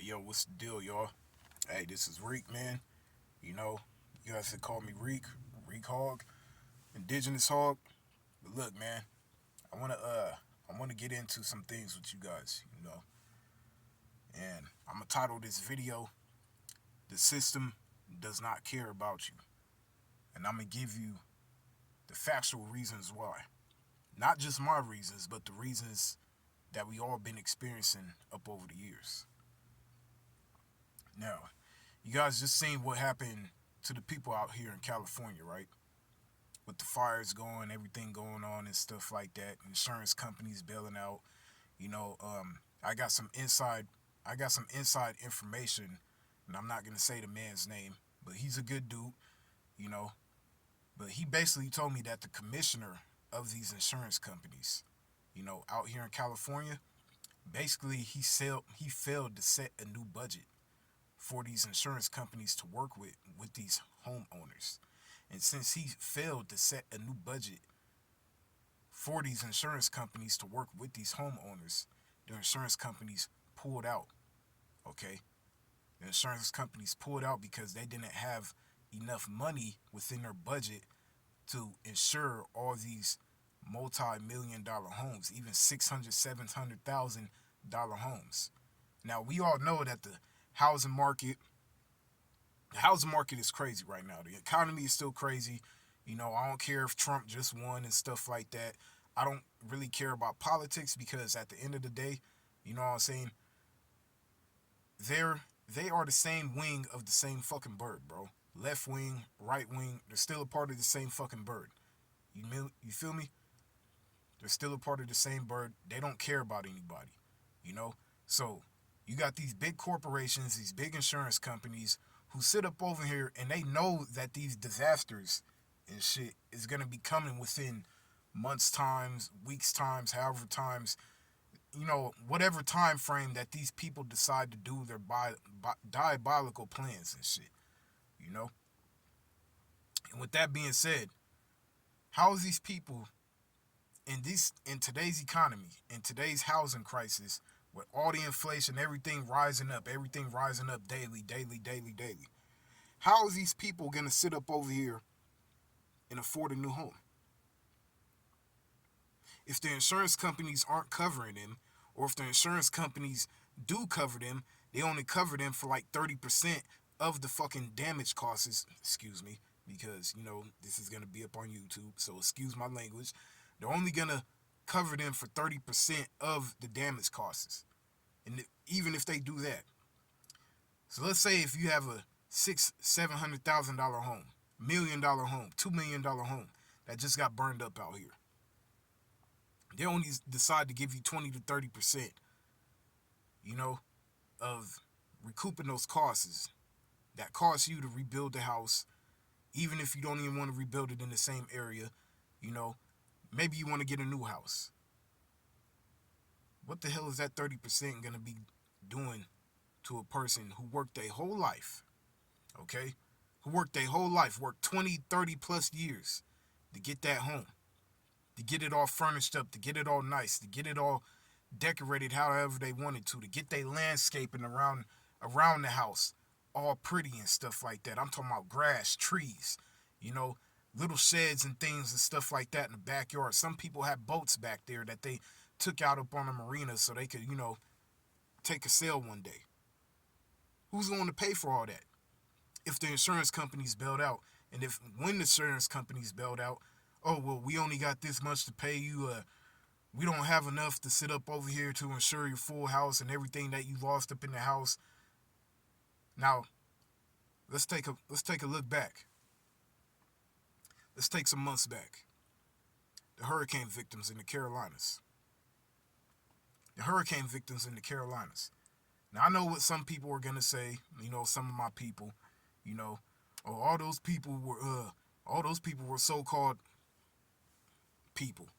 Yo, what's the deal, y'all? Hey, this is Reek, man. You know, you guys should call me Reek, Reek Hog, Indigenous Hog. But look, man, I wanna get into some things with you guys, and I'm gonna title this video "The System Does Not Care About You," and I'm gonna give you the factual reasons why. Not just my reasons, but the reasons that we all been experiencing up over the years. Now, you guys just seen what happened to the people out here in California, right? With the fires going, everything going on and stuff like that. Insurance companies bailing out. You know, I got some inside, I got some inside information, and I'm not gonna say the man's name, but he's a good dude. You know, but he basically told me that the commissioner of these insurance companies, out here in California, basically he failed to set a new budget for these insurance companies to work with these homeowners. And since he failed to set a new budget for these insurance companies to work with these homeowners, the insurance companies pulled out. Okay? The insurance companies pulled out because they didn't have enough money within their budget to insure all these multi-million dollar homes, even 600, $700,000 homes. Now we all know that housing market the housing market is crazy right now. The economy is still crazy. I don't care if Trump just won and stuff like that. I don't really care about politics because at the end of the day, you know what I'm saying? They are the same wing of the same fucking bird, bro. Left wing, right wing, they're still a part of the same fucking bird. You feel me? They're still a part of the same bird. They don't care about anybody, you know? So you got these big corporations, these big insurance companies who sit up over here and they know that these disasters and shit is gonna be coming within months times, weeks times, however times, whatever time frame that these people decide to do their diabolical plans and shit, you know? And with that being said, how is these people in today's economy, in today's housing crisis, with all the inflation, everything rising up daily, daily, daily, daily. How is these people gonna sit up over here and afford a new home? If the insurance companies aren't covering them, or if the insurance companies do cover them, they only cover them for like 30% of the fucking damage costs. Excuse me, because this is gonna be up on YouTube, so excuse my language. They're only gonna cover them for 30% of the damage costs, and even if they do that, so let's say if you have a $700,000 home, $1 million home, $2 million home that just got burned up out here, they only decide to give you 20 to 30%, of recouping those costs that cost you to rebuild the house, even if you don't even want to rebuild it in the same area, you know, maybe you want to get a new house. What the hell is that 30% going to be doing to a person who worked their whole life, okay? Who worked their whole life, worked 20, 30 plus years to get that home, to get it all furnished up, to get it all nice, to get it all decorated however they wanted to get their landscaping around the house all pretty and stuff like that. I'm talking about grass, trees, you know, little sheds and things and stuff like that in the backyard. Some people have boats back there that they took out up on the marina so they could, take a sail one day. Who's going to pay for all that? If the insurance company's bailed out, and if when the insurance company's bailed out, oh well, we only got this much to pay you. We don't have enough to sit up over here to insure your full house and everything that you lost up in the house. Now, let's take a look back. Let's take some months back. The hurricane victims in the Carolinas. The hurricane victims in the Carolinas. Now I know what some people are gonna say. Some of my people. Oh, all those people were so-called people.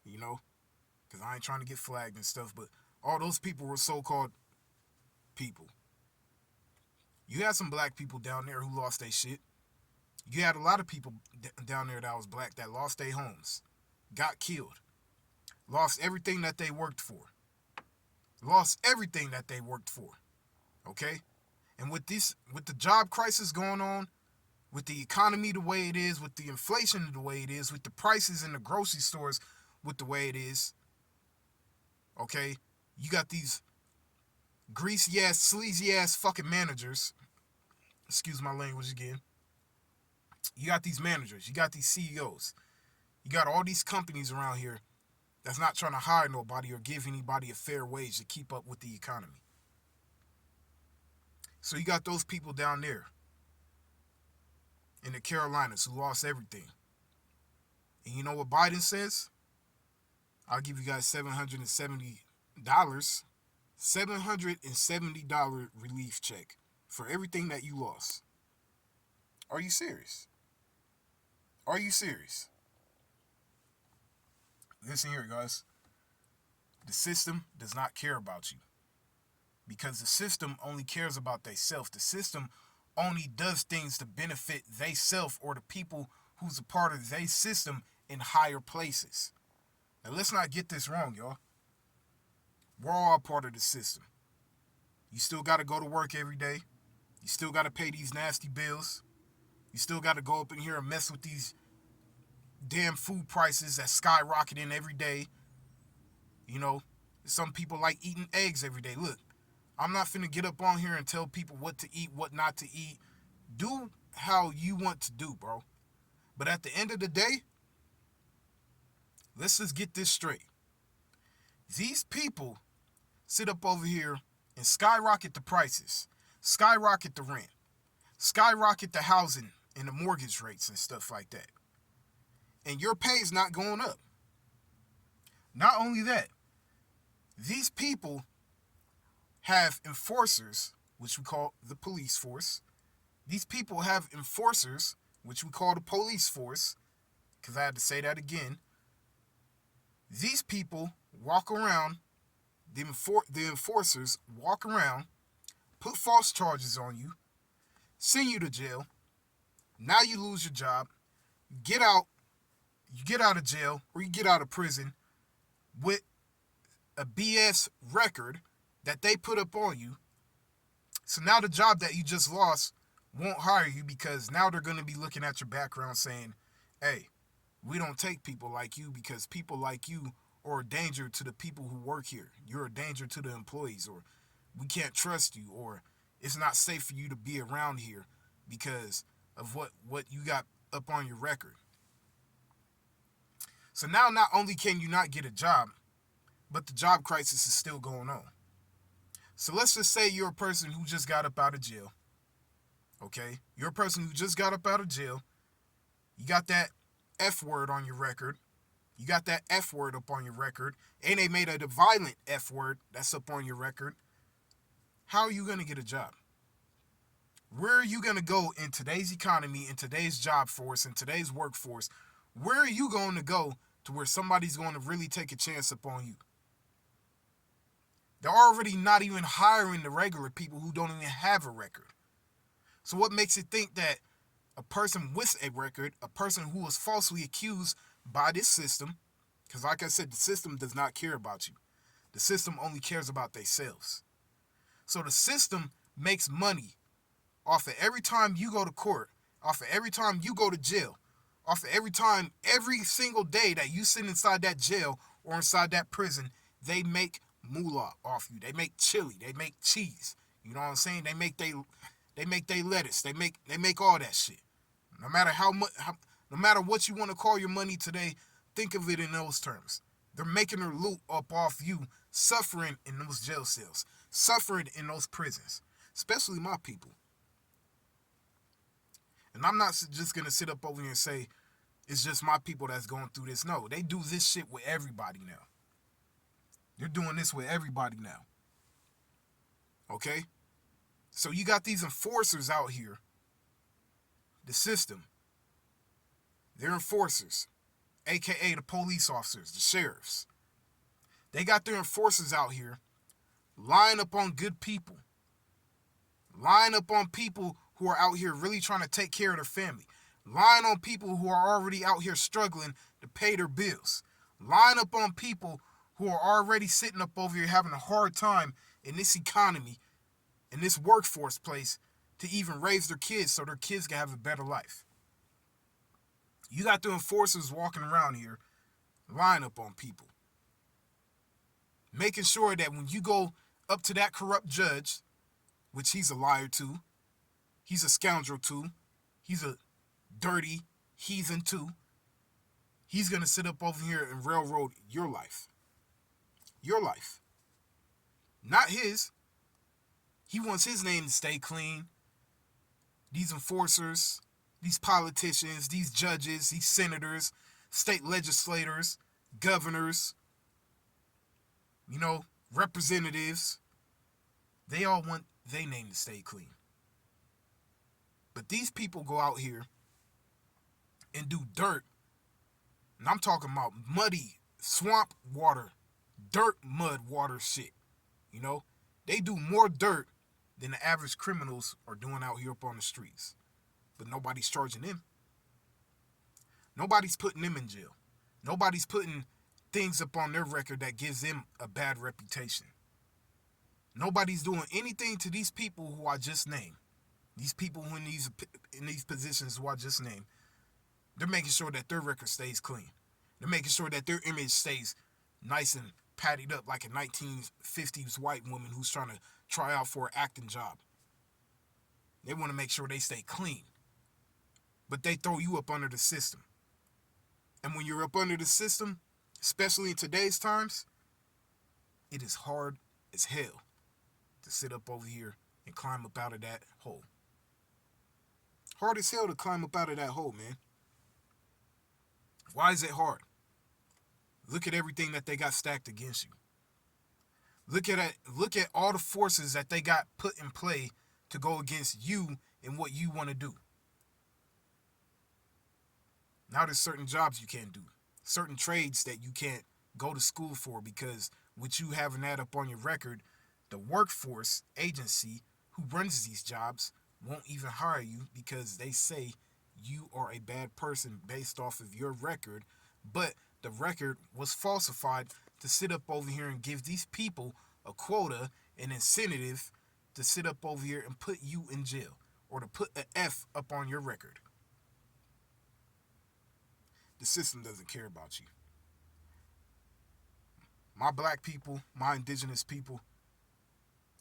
Because I ain't trying to get flagged and stuff, but all those people were so-called people. You had some black people down there who lost their shit. You had a lot of people down there that was black that lost their homes, got killed, lost everything that they worked for. Lost everything that they worked for. Okay? And with the job crisis going on, with the economy the way it is, with the inflation the way it is, with the prices in the grocery stores with the way it is, okay? You got these greasy ass, sleazy ass fucking managers. Excuse my language again. You got these managers, you got these CEOs, you got all these companies around here that's not trying to hire nobody or give anybody a fair wage to keep up with the economy. So you got those people down there in the Carolinas who lost everything. And you know what Biden says? I'll give you guys $770. $770 relief check for everything that you lost. Are you serious? Are you serious? Listen here, guys. The system does not care about you. Because the system only cares about theyself. The system only does things to benefit theyself or the people who's a part of their system in higher places. Now let's not get this wrong, y'all. We're all part of the system. You still got to go to work every day. You still got to pay these nasty bills. You still got to go up in here and mess with these damn food prices that skyrocketing every day. You know, some people like eating eggs every day. Look, I'm not finna get up on here and tell people what to eat, what not to eat. Do how you want to do, bro. But at the end of the day, let's just get this straight. These people sit up over here and skyrocket the prices, skyrocket the rent, skyrocket the housing and the mortgage rates and stuff like that. And your pay's not going up. Not only that, these people have enforcers, which we call the police force. These people have enforcers, which we call the police force, because I had to say that again. These people walk around, the enforcers walk around, put false charges on you, send you to jail. Now you lose your job, get out, you get out of jail or you get out of prison with a BS record that they put up on you. So now the job that you just lost won't hire you because now they're going to be looking at your background saying, hey, we don't take people like you because people like you are a danger to the people who work here. You're a danger to the employees, or we can't trust you, or it's not safe for you to be around here because of what you got up on your record. So now not only can you not get a job, but the job crisis is still going on. So let's just say you're a person who just got up out of jail. Okay? You're a person who just got up out of jail. You got that F word on your record. You got that F word up on your record. And they made a violent F word that's up on your record. How are you going to get a job? Where are you going to go in today's economy, in today's job force, in today's workforce? Where are you going to go to where somebody's going to really take a chance upon you? They're already not even hiring the regular people who don't even have a record. So what makes it think that a person with a record, a person who was falsely accused by this system, because like I said, the system does not care about you. The system only cares about themselves. So the system makes money off of every time you go to court, off of every time you go to jail, off of every time, every single day that you sit inside that jail or inside that prison, they make moolah off you. They make chili. They make cheese. You know what I'm saying? They make they lettuce. They make all that shit. No matter no matter what you want to call your money today, think of it in those terms. They're making their loot up off you, suffering in those jail cells, suffering in those prisons, especially my people. And I'm not just going to sit up over here and say, it's just my people that's going through this. No, they do this shit with everybody now. They're doing this with everybody now. Okay? So you got these enforcers out here. The system. They're enforcers. AKA the police officers, the sheriffs. They got their enforcers out here lying up on good people. Lying up on people who are out here really trying to take care of their family. Lying on people who are already out here struggling to pay their bills. Lying up on people who are already sitting up over here having a hard time in this economy in this workforce place to even raise their kids so their kids can have a better life. You got the enforcers walking around here, lying up on people, making sure that when you go up to that corrupt judge, which he's a liar too, he's a scoundrel too, he's a dirty heathen too, he's going to sit up over here and railroad your life. Your life. Not his. He wants his name to stay clean. These enforcers, these politicians, these judges, these senators, state legislators, governors, representatives, they all want their name to stay clean. But these people go out here and do dirt, and I'm talking about muddy, swamp water, dirt, mud, water shit. They do more dirt than the average criminals are doing out here up on the streets. But nobody's charging them. Nobody's putting them in jail. Nobody's putting things up on their record that gives them a bad reputation. Nobody's doing anything to these people who I just named. These people who in these positions who I just named. They're making sure that their record stays clean. They're making sure that their image stays nice and patted up like a 1950s white woman who's trying to try out for an acting job. They want to make sure they stay clean. But they throw you up under the system. And when you're up under the system, especially in today's times, it is hard as hell to sit up over here and climb up out of that hole. Hard as hell to climb up out of that hole, man. Why is it hard? Look at everything that they got stacked against you. Look at all the forces that they got put in play to go against you and what you want to do. Now there's certain jobs you can't do. Certain trades that you can't go to school for because with you having that up on your record, the workforce agency who runs these jobs won't even hire you because they say you are a bad person based off of your record, but the record was falsified to sit up over here and give these people a quota, an incentive to sit up over here and put you in jail or to put an F up on your record. The system doesn't care about you. My black people, my indigenous people,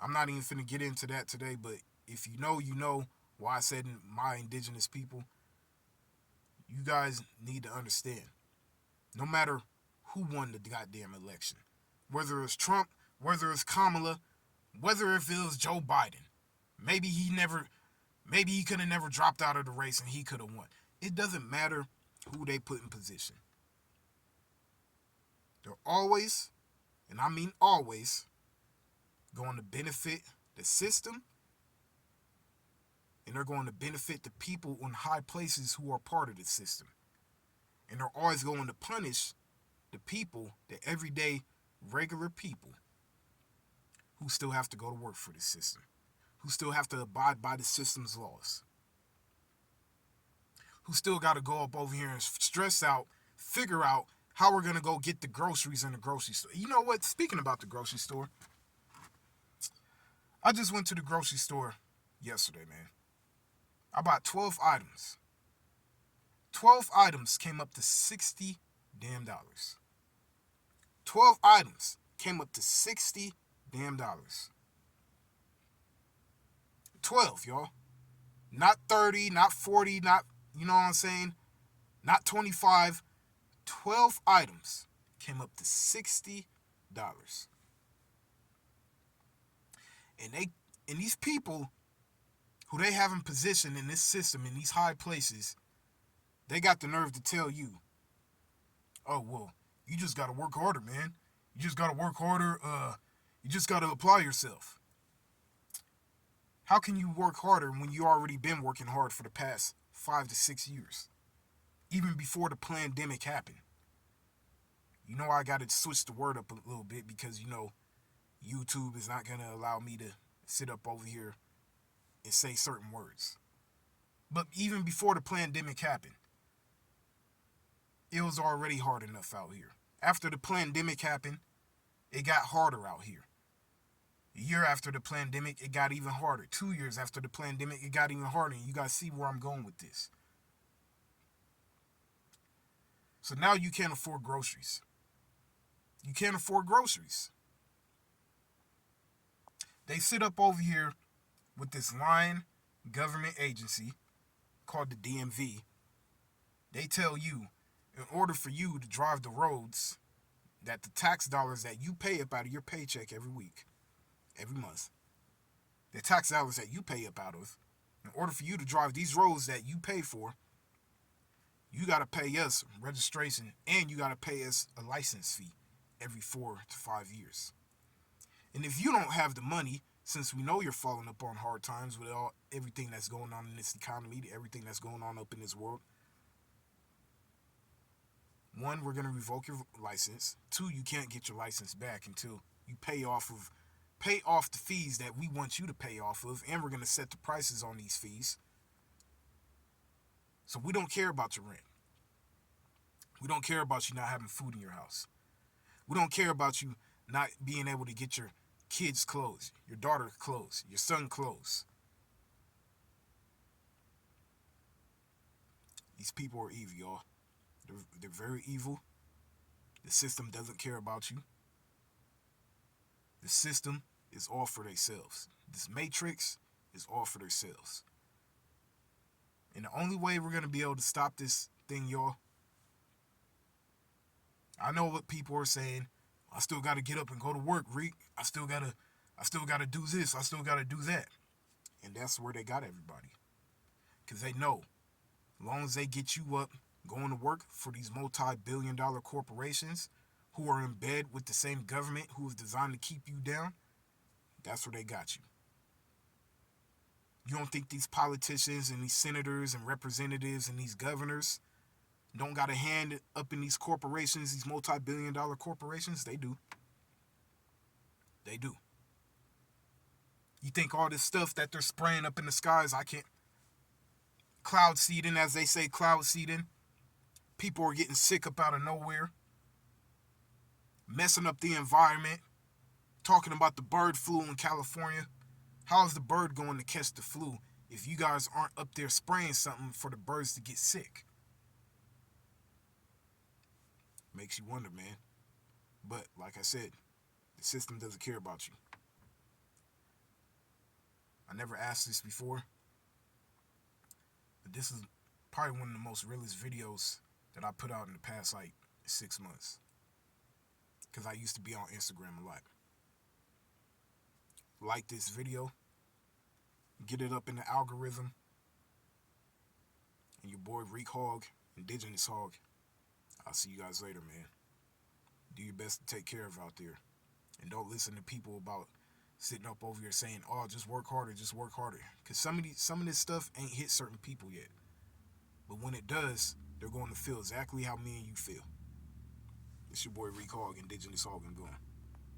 I'm not even finna get into that today, but if you know why I said my indigenous people. You guys need to understand. No matter who won the goddamn election, whether it's Trump, whether it's Kamala, whether if it was Joe Biden, maybe he could have never dropped out of the race and he could have won. It doesn't matter who they put in position. They're always, and I mean always, going to benefit the system, and they're going to benefit the people in high places who are part of the system. And they're always going to punish the people, the everyday, regular people, who still have to go to work for the system, who still have to abide by the system's laws, who still got to go up over here and stress out, figure out how we're going to go get the groceries in the grocery store. You know what? Speaking about the grocery store, I just went to the grocery store yesterday, man. I bought 12 items. 12 items came up to $60 damn. 12 items came up to $60 damn. 12, y'all. Not 30, not 40, not, you know what I'm saying? Not 25. 12 items came up to $60. And these people who they have in position in this system, in these high places, they got the nerve to tell you, oh, well, you just got to work harder, man. You just got to work harder. You just got to apply yourself. How can you work harder when you already been working hard for the past 5 to 6 years? Even before the pandemic happened. You know, I got to switch the word up a little bit because, YouTube is not going to allow me to sit up over here and say certain words. But even before the pandemic happened, it was already hard enough out here. After the pandemic happened, it got harder out here. A year after the pandemic, it got even harder. 2 years after the pandemic, it got even harder. And you guys see where I'm going with this. So now you can't afford groceries. You can't afford groceries. They sit up over here with this lying government agency called the DMV. They tell you, in order for you to drive the roads, that the tax dollars that you pay up out of your paycheck every week, every month, the tax dollars that you pay up out of, in order for you to drive these roads that you pay for, you got to pay us registration and you got to pay us a license fee every 4 to 5 years. And if you don't have the money, since we know you're falling up on hard times with everything that's going on in this economy, everything that's going on up in this world, one, we're going to revoke your license. Two, you can't get your license back until you pay off the fees that we want you to pay off of, and we're going to set the prices on these fees. So we don't care about your rent. We don't care about you not having food in your house. We don't care about you not being able to get your kids clothes, your daughter clothes, your son clothes. These people are evil, y'all. They're very evil. The system doesn't care about you. The system is all for themselves. This matrix is all for themselves. And the only way we're going to be able to stop this thing, y'all, I know what people are saying. I still got to get up and go to work, Reek. I still got to do this. I still got to do that. And that's where they got everybody. Because they know, as long as they get you up, going to work for these multi-billion-dollar corporations who are in bed with the same government who is designed to keep you down, that's where they got you. You don't think these politicians and these senators and representatives and these governors don't got a hand up in these corporations, these multi-billion-dollar corporations? They do. They do. You think all this stuff that they're spraying up in the skies, cloud seeding, as they say, cloud seeding. People are getting sick up out of nowhere, messing up the environment, talking about the bird flu in California. How is the bird going to catch the flu if you guys aren't up there spraying something for the birds to get sick? Makes you wonder, man. But like I said, the system doesn't care about you. I never asked this before, but this is probably one of the most realest videos that I put out in the past 6 months. Because I used to be on Instagram a lot. Like this video, get it up in the algorithm, and your boy Reek Hog, Indigenous Hog. I'll see you guys later, man. Do your best to take care of out there. And don't listen to people about sitting up over here saying, oh, just work harder, just work harder. Because some of this stuff ain't hit certain people yet. But when it does, they're going to feel exactly how me and you feel. It's your boy Reek Hog, Indigenous Hog, and going.